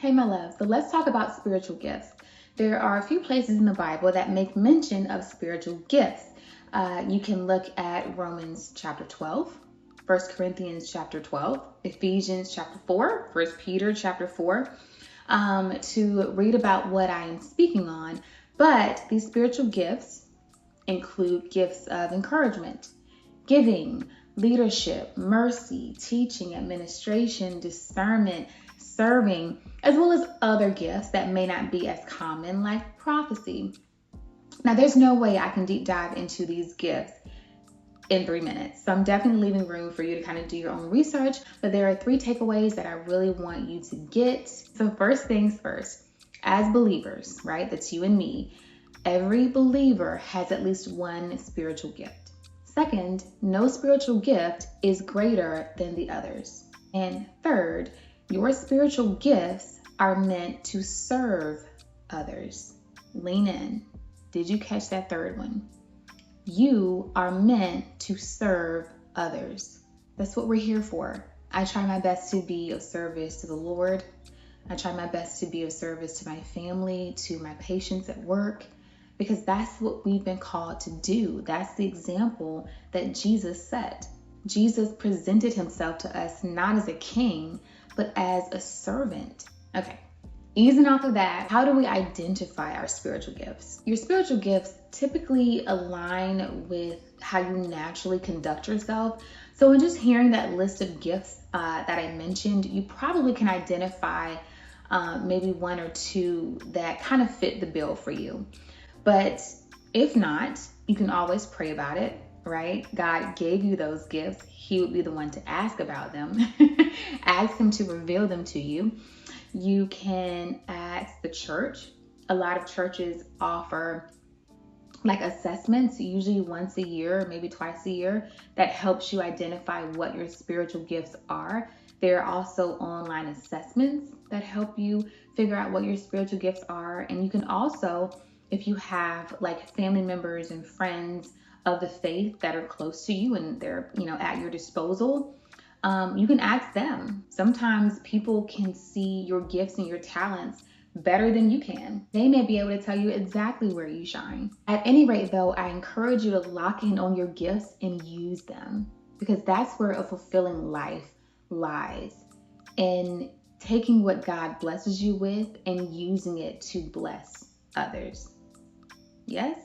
Hey, my love. So let's talk about spiritual gifts. There are a few places in the Bible that make mention of spiritual gifts. You can look at Romans chapter 12, 1 Corinthians chapter 12, Ephesians chapter 4, 1 Peter chapter 4, to read about what I am speaking on. But these spiritual gifts include gifts of encouragement, giving, leadership, mercy, teaching, administration, discernment, serving, as well as other gifts that may not be as common, like prophecy. Now, there's no way I can deep dive into these gifts in 3 minutes. So I'm definitely leaving room for you to kind of do your own research, but there are 3 takeaways that I really want you to get. So first things first, as believers, right? That's you and me. Every believer has at least one spiritual gift. Second, no spiritual gift is greater than the others. And third, your spiritual gifts are meant to serve others. Lean in. Did you catch that third one? You are meant to serve others. That's what we're here for. I try my best to be of service to the Lord. I try my best to be of service to my family, to my patients at work, because that's what we've been called to do. That's the example that Jesus set. Jesus presented himself to us not as a king, but as a servant. Okay, easing off of that, how do we identify our spiritual gifts? Your spiritual gifts typically align with how you naturally conduct yourself. So in just hearing that list of gifts that I mentioned, you probably can identify maybe 1 or 2 that kind of fit the bill for you. But if not, you can always pray about it, right? God gave you those gifts. He would be the one to ask about them. Ask him to reveal them to you. You can ask the church. A lot of churches offer like assessments, usually once a year, maybe twice a year, that helps you identify what your spiritual gifts are. There are also online assessments that help you figure out what your spiritual gifts are. And you can also, if you have like family members and friends of the faith that are close to you and they're, at your disposal, you can ask them. Sometimes people can see your gifts and your talents better than you can. They may be able to tell you exactly where you shine. At any rate, though, I encourage you to lock in on your gifts and use them, because that's where a fulfilling life lies, in taking what God blesses you with and using it to bless others. Yes?